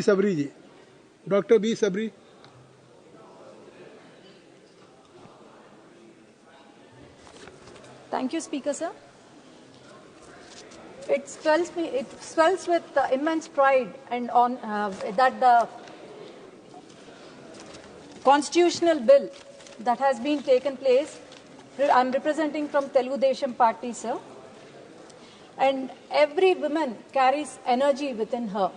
Shabari ji, doctor B Sabari. Thank you, Speaker, sir. It swells with immense pride and on that the constitutional bill that has been taken place. I'm representing from Telugu Desam Party, sir. And every woman carries energy within her.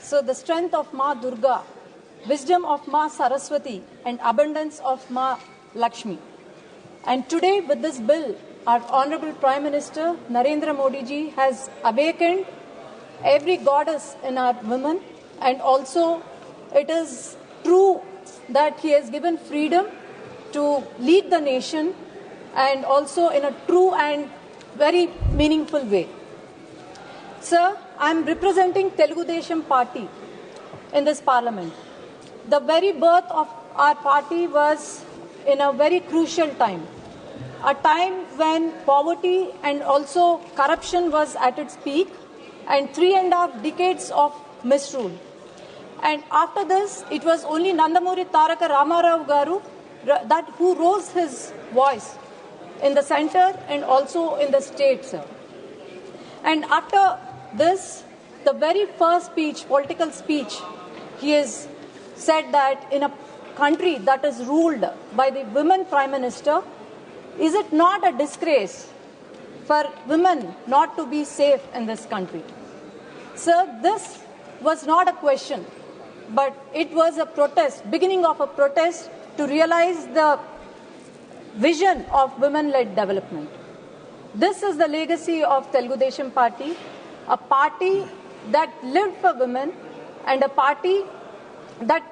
So the strength of Ma Durga, wisdom of Ma Saraswati, and abundance of Ma Lakshmi. And today with this bill, our Honorable Prime Minister Narendra Modi ji has awakened every goddess in our women, and also it is true that he has given freedom to lead the nation, and also in a true and very meaningful way. Sir, I am representing Telugu Desam Party in this parliament. The very birth of our party was in a very crucial time, a time when poverty and also corruption was at its peak, and 3.5 decades of misrule. And after this, it was only Nandamuri Taraka Ramarao Garu who rose his voice in the center and also in the state, sir. And after this, the very first speech, political speech, he has said that in a country that is ruled by the women prime minister, is it not a disgrace for women not to be safe in this country? Sir, this was not a question, but it was a protest, beginning of a protest to realize the vision of women-led development. This is the legacy of Telugu Desam Party, a party that lived for women and a party that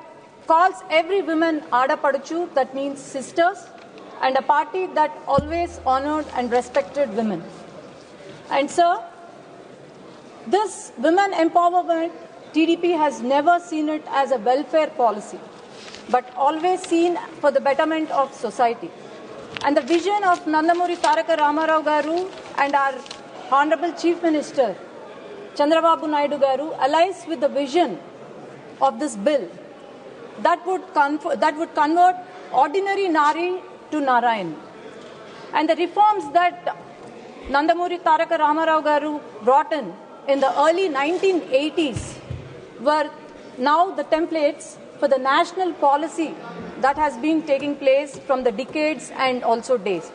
calls every woman Ada Paduchu, that means sisters, and a party that always honored and respected women. And sir, this women empowerment, TDP has never seen it as a welfare policy, but always seen for the betterment of society. And the vision of Nandamuri Taraka Ramarao Garu and our Honorable Chief Minister Chandrababu Naidu Garu aligns with the vision of this bill that would convert ordinary Nari to Narayan. And the reforms that Nandamuri Taraka Ramarao Garu brought in the early 1980s were now the templates for the national policy that has been taking place from the decades and also days.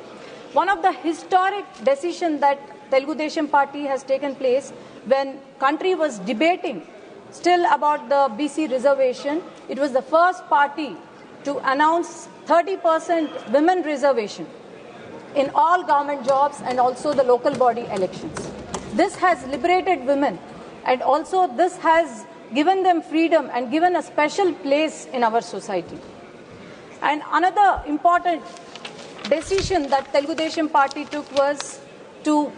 One of the historic decisions that Telugu Desam Party has taken place when country was debating still about the BC reservation, it was the first party to announce 30% women reservation in all government jobs and also the local body elections. This has liberated women, and also this has given them freedom and given a special place in our society. And another important decision that Telugu Desam Party took was to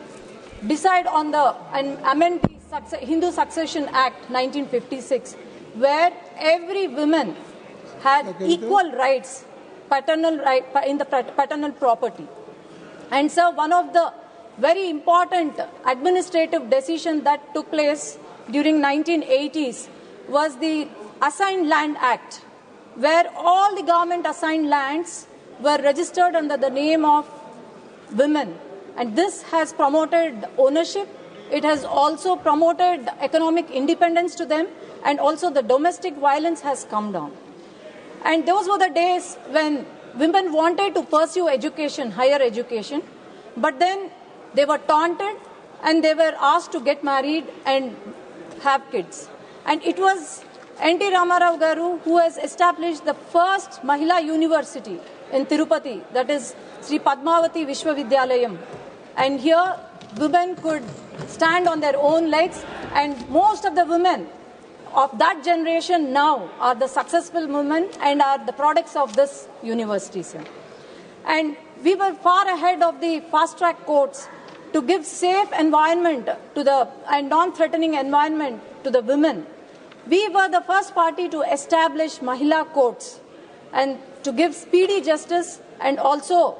decide on and amend the Hindu Succession Act 1956, where every woman had equal rights, in the paternal property. And so one of the very important administrative decisions that took place during 1980s was the Assigned Land Act, where all the government assigned lands were registered under the name of women. And this has promoted ownership. It has also promoted economic independence to them, and also the domestic violence has come down. And those were the days when women wanted to pursue education, higher education, but then they were taunted and they were asked to get married and have kids. And it was N.T. Ramarao Garu who has established the first Mahila University in Tirupati, that is Sri Padmavati Vishwavidyalayam. And here women could stand on their own legs, and most of the women of that generation now are the successful women and are the products of this university, sir. And we were far ahead of the fast-track courts to give safe environment and non-threatening environment to the women. We were the first party to establish Mahila courts and to give speedy justice and also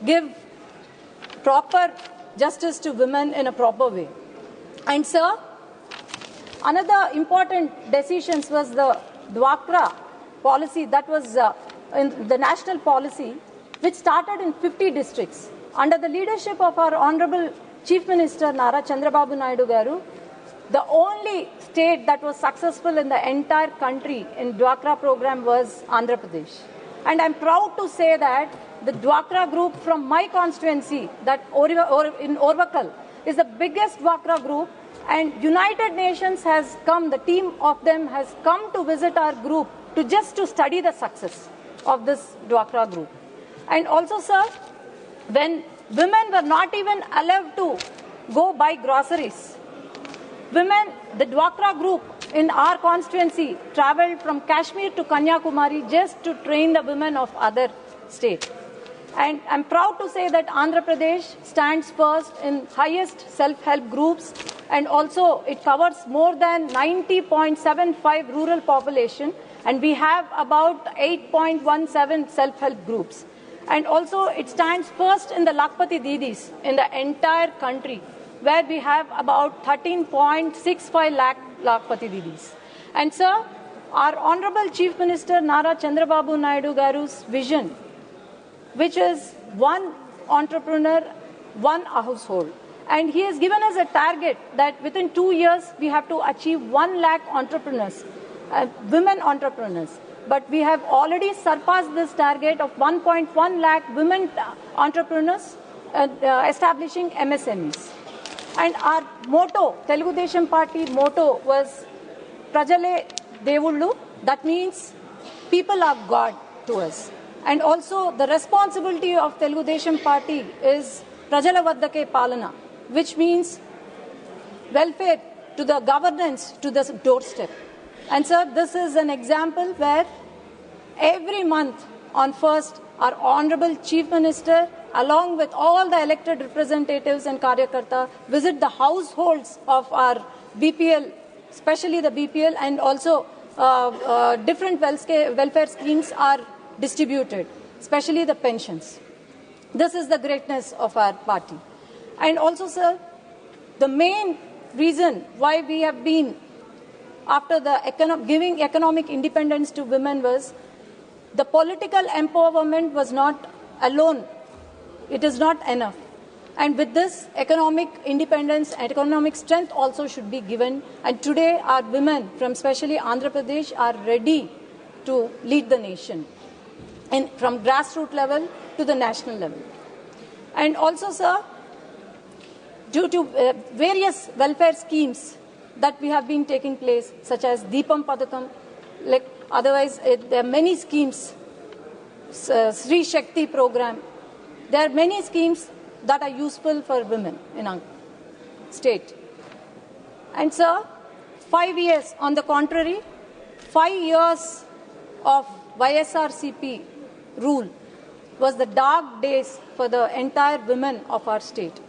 give proper justice to women in a proper way. And sir, Another important decision was the Dwakra policy, that was in the national policy, which started in 50 districts. Under the leadership of our Honorable Chief Minister Nara Chandrababu Naidu Garu, the only state that was successful in the entire country in Dwakra program was Andhra Pradesh. And I'm proud to say that the Dwakra group from my constituency, that in Orvakal, is the biggest Dwakra group, and United Nations has come, the team of them has come to visit our group to study the success of this Dwakra group. And also, sir, when women were not even allowed to go buy groceries, women, the Dwakra group in our constituency travelled from Kashmir to Kanyakumari just to train the women of other states. And I'm proud to say that Andhra Pradesh stands first in highest self-help groups, and also it covers more than 90.75 rural population, and we have about 8.17 self-help groups. And also it stands first in the Lakpati Didis in the entire country, where we have about 13.65 lakh Lakpati Didis. And sir, our Honorable Chief Minister Nara Chandrababu Naidu Garu's vision, which is one entrepreneur, one household. And he has given us a target that within 2 years we have to achieve 1 lakh entrepreneurs, women entrepreneurs. But we have already surpassed this target of 1.1 lakh women entrepreneurs establishing MSMEs. And our motto, Telugu Desam Party motto was Prajale Devullu, that means people are God to us. And also the responsibility of Telugu Desam Party is Prajala Vaddake Palana, which means welfare to the governance to the doorstep. And sir, this is an example where every month on 1st, our Honorable Chief Minister, along with all the elected representatives and Karyakarta, visit the households of our BPL, especially the BPL, and also different welfare schemes are distributed, especially the pensions. This is the greatness of our party. And also, sir, the main reason why we have been after the giving economic independence to women was the political empowerment was not alone. It is not enough. And with this, economic independence and economic strength also should be given. And today, our women from especially Andhra Pradesh are ready to lead the nation, and from grassroots level to the national level. And also, sir, due to various welfare schemes that we have been taking place, such as Deepam Padakam, like otherwise there are many schemes, Sri Shakti program. There are many schemes that are useful for women in our state. And sir, 5 years on the contrary, 5 years of YSRCP rule was the dark days for the entire women of our state.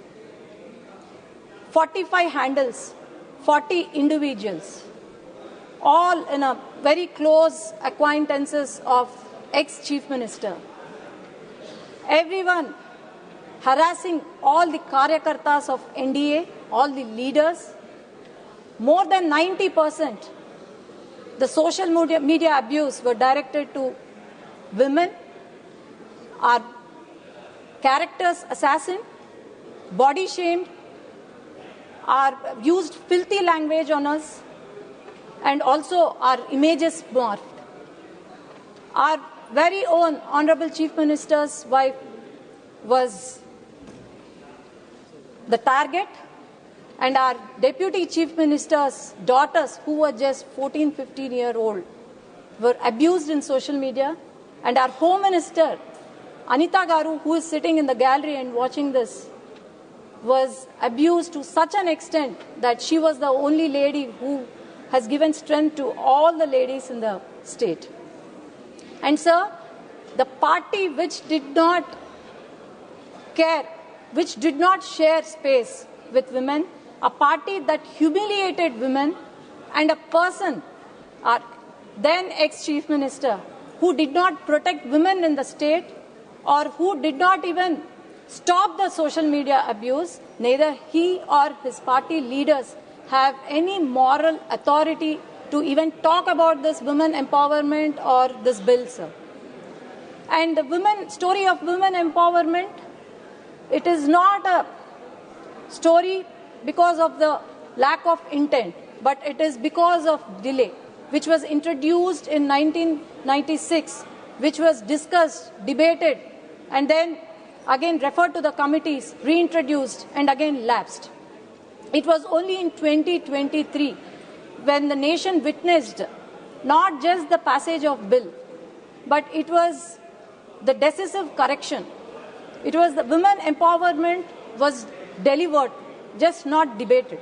45 handles, 40 individuals, all in a very close acquaintances of ex-Chief Minister. Everyone harassing all the Karyakartas of NDA, all the leaders. More than 90% the social media abuse were directed to women, are characters assassin, body shamed, are used filthy language on us, and also our images morphed. Our very own Honorable Chief Minister's wife was the target, and our Deputy Chief Minister's daughters, who were just 14, 15-year-old, were abused in social media. And our Home Minister, Anita Garu, who is sitting in the gallery and watching this, was abused to such an extent that she was the only lady who has given strength to all the ladies in the state. And sir, the party which did not care, which did not share space with women, a party that humiliated women, and a person, our then ex-Chief Minister, who did not protect women in the state, or who did not even stop the social media abuse, neither he or his party leaders have any moral authority to even talk about this women empowerment or this bill, sir. And the story of women empowerment, it is not a story because of the lack of intent, but it is because of delay, which was introduced in 1996, which was discussed, debated, and then again referred to the committees, reintroduced, and again lapsed. It was only in 2023 when the nation witnessed not just the passage of bill, but it was the decisive correction. It was the women empowerment was delivered, just not debated.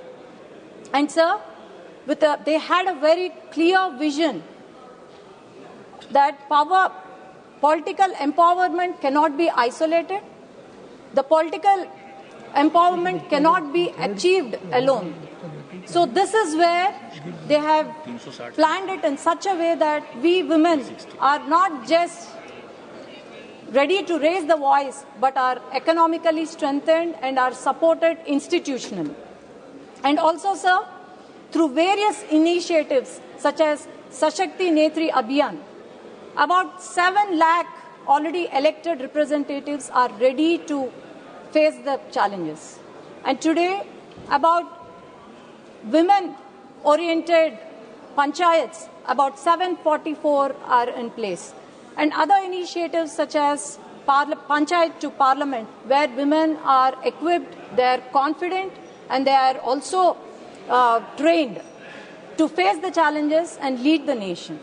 And sir, they had a very clear vision that political empowerment cannot be isolated. The political empowerment cannot be achieved alone. So this is where they have planned it in such a way that we women are not just ready to raise the voice, but are economically strengthened and are supported institutionally. And also, sir, through various initiatives such as Sashakti Netri Abhiyan, about 7 lakh already elected representatives are ready to face the challenges. And today, about women-oriented panchayats, about 744 are in place. And other initiatives such as Panchayat to Parliament, where women are equipped, they are confident, and they are also trained to face the challenges and lead the nation.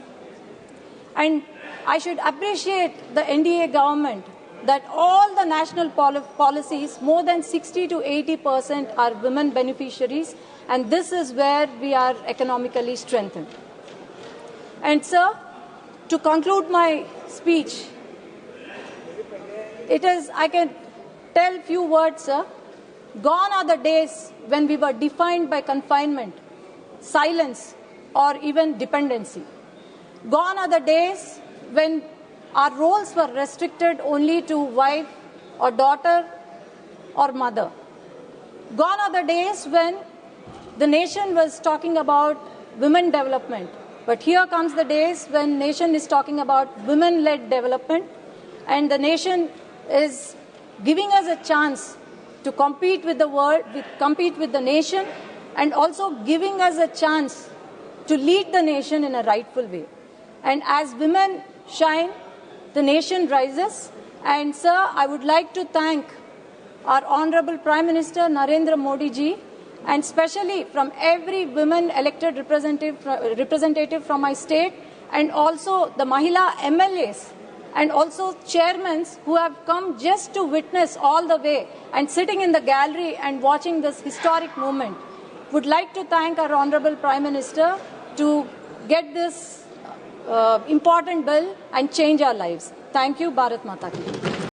And I should appreciate the NDA government that all the national policies, more than 60 to 80% are women beneficiaries, and this is where we are economically strengthened. And sir, to conclude my speech, I can tell few words, sir. Gone are the days when we were defined by confinement, silence, or even dependency. Gone are the days when our roles were restricted only to wife or daughter or mother. Gone are the days when the nation was talking about women development. But here comes the days when nation is talking about women-led development, and the nation is giving us a chance to compete with the world, compete with the nation, and also giving us a chance to lead the nation in a rightful way. And as women shine, the nation rises. And sir, I would like to thank our Honorable Prime Minister Narendra Modi ji, and especially from every women elected representative from my state, and also the Mahila MLAs, and also chairmen who have come just to witness all the way and sitting in the gallery and watching this historic moment. Would like to thank our Honorable Prime Minister to get this important bill and change our lives. Thank you, Bharat Mata ki.